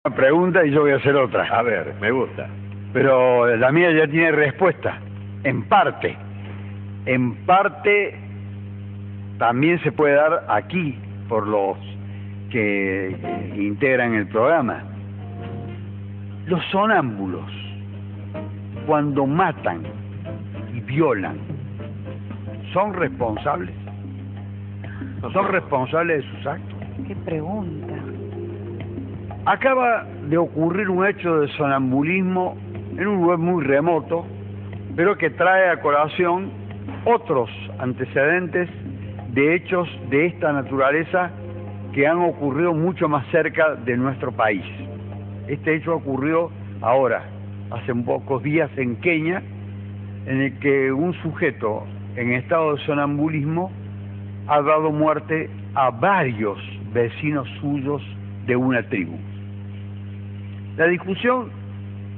una pregunta y yo voy a hacer otra. A ver, me gusta. Pero la mía ya tiene respuesta. En parte. En parte también se puede dar aquí por los que integran el programa. Los sonámbulos, cuando matan y violan, ¿son responsables? ¿Son responsables de sus actos? Qué pregunta. Acaba de ocurrir un hecho de sonambulismo en un lugar muy remoto, pero que trae a colación otros antecedentes de hechos de esta naturaleza que han ocurrido mucho más cerca de nuestro país. Este hecho ocurrió ahora, hace pocos días en Kenia, en el que un sujeto en estado de sonambulismo ha dado muerte a varios vecinos suyos de una tribu. La discusión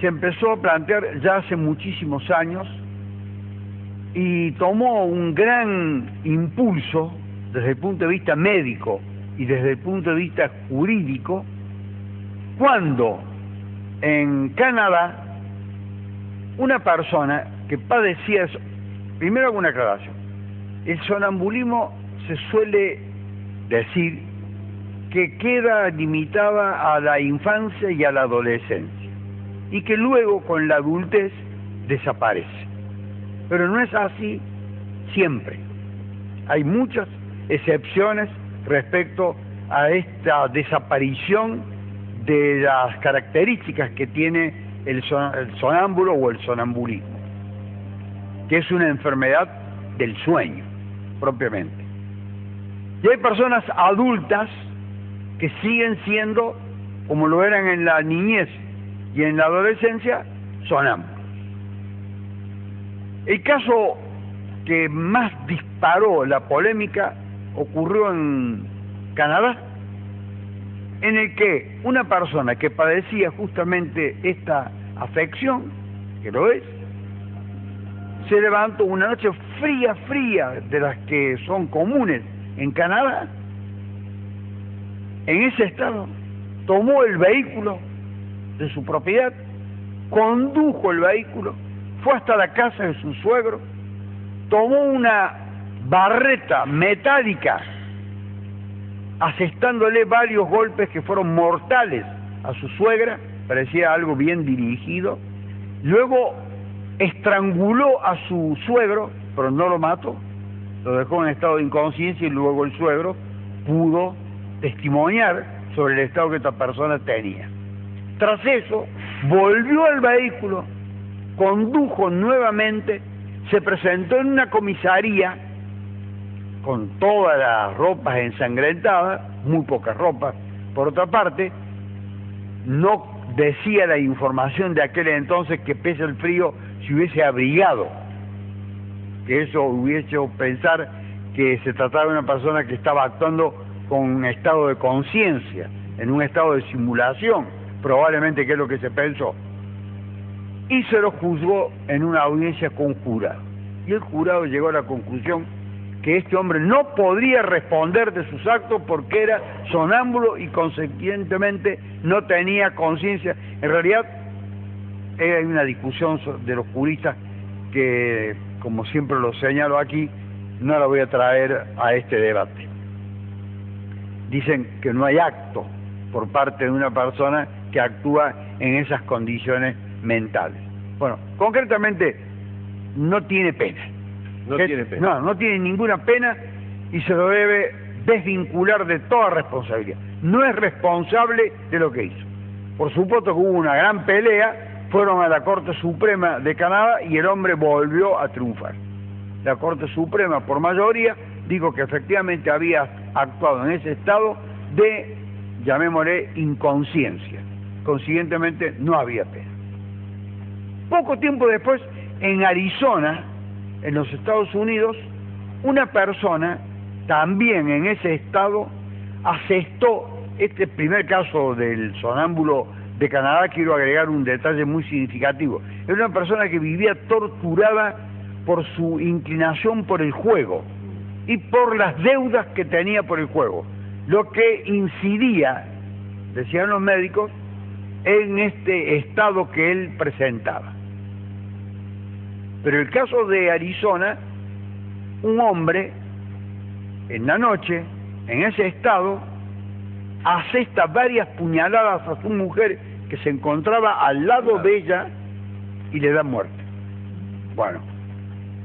se empezó a plantear ya hace muchísimos años y tomó un gran impulso desde el punto de vista médico y desde el punto de vista jurídico cuando en Canadá una persona que padecía eso. Primero hago una aclaración. El sonambulismo se suele decir que queda limitada a la infancia y a la adolescencia y que luego con la adultez desaparece. Pero no es así siempre. Hay muchas excepciones respecto a esta desaparición de las características que tiene el sonámbulo o el sonambulismo, que es una enfermedad del sueño, propiamente. Y hay personas adultas que siguen siendo, como lo eran en la niñez y en la adolescencia, sonámbulos. El caso que más disparó la polémica ocurrió en Canadá, en el que una persona que padecía justamente esta afección, que lo es, se levantó una noche fría, de las que son comunes en Canadá. En ese estado, tomó el vehículo de su propiedad, condujo el vehículo, fue hasta la casa de su suegro, tomó una barreta metálica, asestándole varios golpes que fueron mortales a su suegra, parecía algo bien dirigido. Luego estranguló a su suegro, pero no lo mató, lo dejó en estado de inconsciencia y luego el suegro pudo testimoniar sobre el estado que esta persona tenía. Tras eso, volvió al vehículo, condujo nuevamente, se presentó en una comisaría con todas las ropas ensangrentadas, muy pocas ropas, por otra parte, no decía la información de aquel entonces que pese el frío se hubiese abrigado, que eso hubiese hecho pensar que se trataba de una persona que estaba actuando con un estado de conciencia, en un estado de simulación, probablemente, que es lo que se pensó. Y se lo juzgó en una audiencia con jurado. Y el jurado llegó a la conclusión que este hombre no podría responder de sus actos porque era sonámbulo y consiguientemente no tenía conciencia. En realidad, hay una discusión de los juristas que, como siempre lo señalo aquí, no la voy a traer a este debate. Dicen que no hay acto por parte de una persona que actúa en esas condiciones mentales. Bueno, concretamente, no tiene pena. No tiene pena. No tiene ninguna pena y se lo debe desvincular de toda responsabilidad. No es responsable de lo que hizo. Por supuesto que hubo una gran pelea, fueron a la Corte Suprema de Canadá y el hombre volvió a triunfar. La Corte Suprema, por mayoría, dijo que efectivamente había actuado en ese estado de, llamémosle, inconsciencia. Consiguientemente, no había pena. Poco tiempo después, en Arizona, en los Estados Unidos, una persona, también en ese estado, asestó, este primer caso del sonámbulo de Canadá, quiero agregar un detalle muy significativo. Era una persona que vivía torturada por su inclinación por el juego y por las deudas que tenía por el juego, lo que incidía, decían los médicos, en este estado que él presentaba. Pero el caso de Arizona, un hombre en la noche, en ese estado, asesta varias puñaladas a su mujer que se encontraba al lado de ella y le da muerte. Bueno,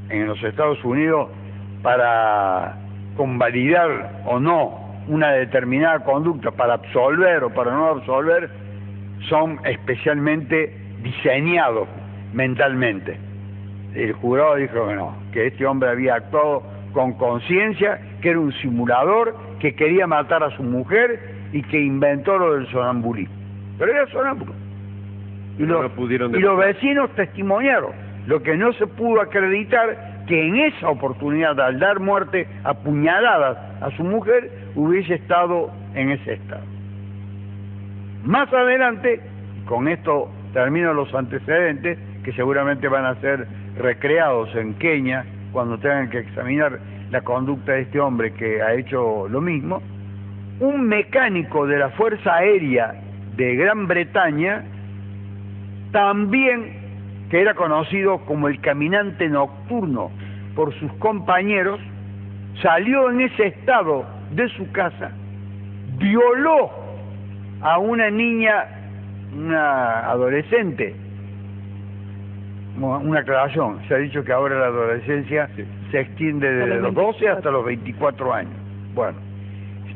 en los Estados Unidos, para convalidar o no una determinada conducta, para absolver o para no absolver, son especialmente diseñados mentalmente. El jurado dijo que no, que este hombre había actuado con conciencia, que era un simulador, que quería matar a su mujer y que inventó lo del sonambulismo. Pero era sonámbulo. Y los vecinos testimoniaron. Lo que no se pudo acreditar, que en esa oportunidad, al dar muerte a puñaladas a su mujer, hubiese estado en ese estado. Más adelante, con esto termino los antecedentes, que seguramente van a ser recreados en Kenia, cuando tengan que examinar la conducta de este hombre que ha hecho lo mismo. Un mecánico de la Fuerza Aérea de Gran Bretaña, también, que era conocido como el caminante nocturno por sus compañeros, salió en ese estado de su casa, violó a una niña, una adolescente. Una aclaración, se ha dicho que ahora la adolescencia se extiende desde los 12 hasta los 24 años. Bueno,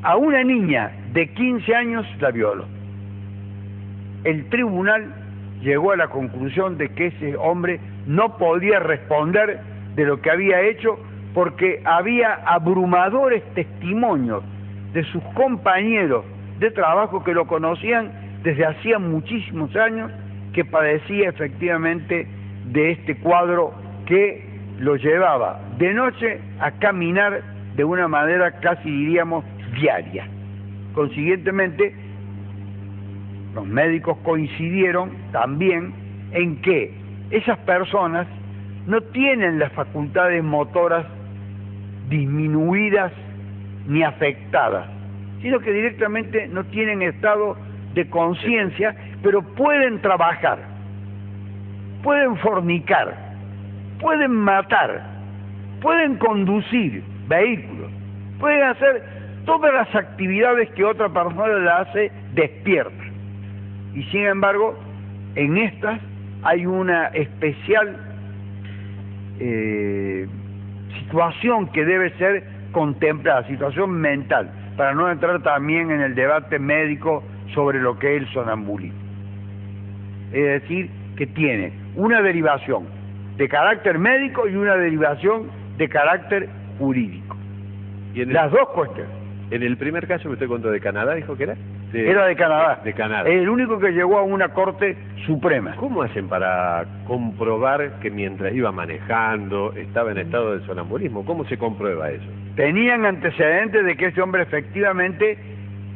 a una niña de 15 años la violó. El tribunal llegó a la conclusión de que ese hombre no podía responder de lo que había hecho porque había abrumadores testimonios de sus compañeros de trabajo que lo conocían desde hacía muchísimos años, que padecía efectivamente de este cuadro que lo llevaba de noche a caminar de una manera casi diríamos diaria. Consiguientemente, los médicos coincidieron también en que esas personas no tienen las facultades motoras disminuidas ni afectadas, sino que directamente no tienen estado de conciencia, pero pueden trabajar, pueden fornicar, pueden matar, pueden conducir vehículos, pueden hacer todas las actividades que otra persona le hace despierta. Y sin embargo, en estas hay una especial situación que debe ser contemplada, situación mental, para no entrar también en el debate médico sobre lo que es el sonambulismo. Es decir, que tiene una derivación de carácter médico y una derivación de carácter jurídico. ¿Y las dos cuestiones? En el primer caso que usted contó de Canadá, ¿dijo que era? Era de Canadá. De Canadá. Es el único que llegó a una corte suprema. ¿Cómo hacen para comprobar que mientras iba manejando estaba en estado de sonambulismo? ¿Cómo se comprueba eso? Tenían antecedentes de que este hombre efectivamente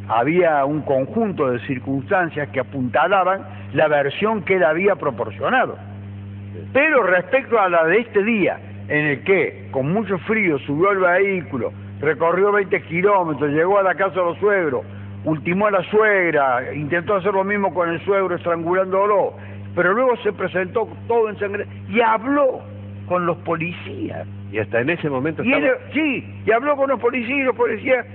había un conjunto de circunstancias que apuntalaban la versión que él había proporcionado. Pero respecto a la de este día, en el que con mucho frío subió al vehículo, recorrió 20 kilómetros, llegó a la casa de los suegros, ultimó a la suegra, intentó hacer lo mismo con el suegro estrangulándolo, pero luego se presentó todo en sangre y habló con los policías. Y hasta en ese momento y y habló con los policías, y los policías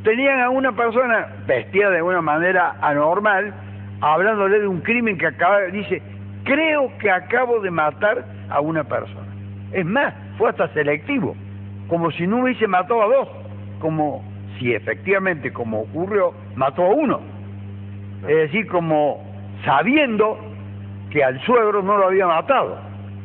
tenían a una persona vestida de una manera anormal, hablándole de un crimen que dice, creo que acabo de matar a una persona. Es más, fue hasta selectivo, como si no hubiese matado a dos, como si efectivamente, como ocurrió, mató a uno. Es decir, como sabiendo que al suegro no lo había matado.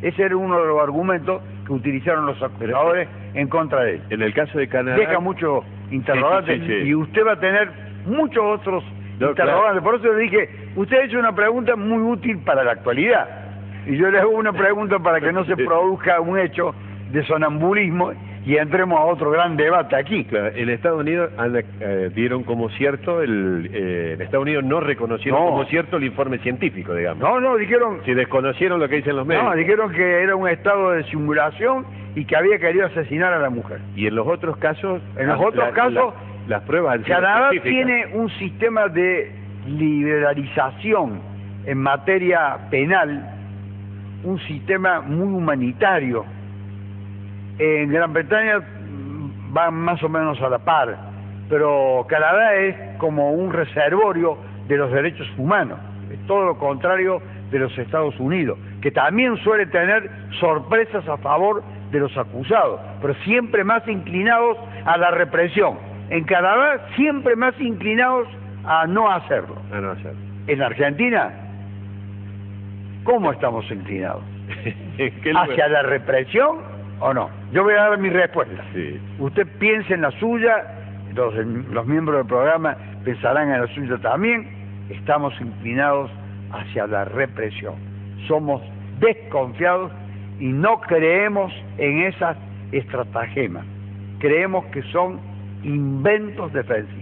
Ese era uno de los argumentos que utilizaron los acusadores en contra de él. En el caso de Canadá... Deja muchos interrogantes, y usted va a tener muchos otros interrogantes. Claro. Por eso le dije, usted ha hecho una pregunta muy útil para la actualidad. Y yo le hago una pregunta para que no se produzca un hecho de sonambulismo y entremos a otro gran debate aquí. Claro, en Estados Unidos dieron como cierto, en Estados Unidos no reconocieron como cierto el informe científico, digamos. No, dijeron... Si desconocieron lo que dicen los médicos. No, dijeron que era un estado de simulación y que había querido asesinar a la mujer. Y en los otros casos... En los otros casos, las pruebas han sido Canadá científicas. tiene un sistema de liberalización en materia penal un sistema muy humanitario. En Gran Bretaña van más o menos a la par, pero Canadá es como un reservorio de los derechos humanos, es todo lo contrario de los Estados Unidos, que también suele tener sorpresas a favor de los acusados, pero siempre más inclinados a la represión. En Canadá siempre más inclinados a no hacerlo. A no hacerlo. En Argentina, ¿cómo estamos inclinados? ¿Hacia la represión o no? Yo voy a dar mi respuesta. Sí. Usted piense en la suya, los miembros del programa pensarán en la suya también. Estamos inclinados hacia la represión. Somos desconfiados y no creemos en esas estratagemas. Creemos que son inventos defensivos.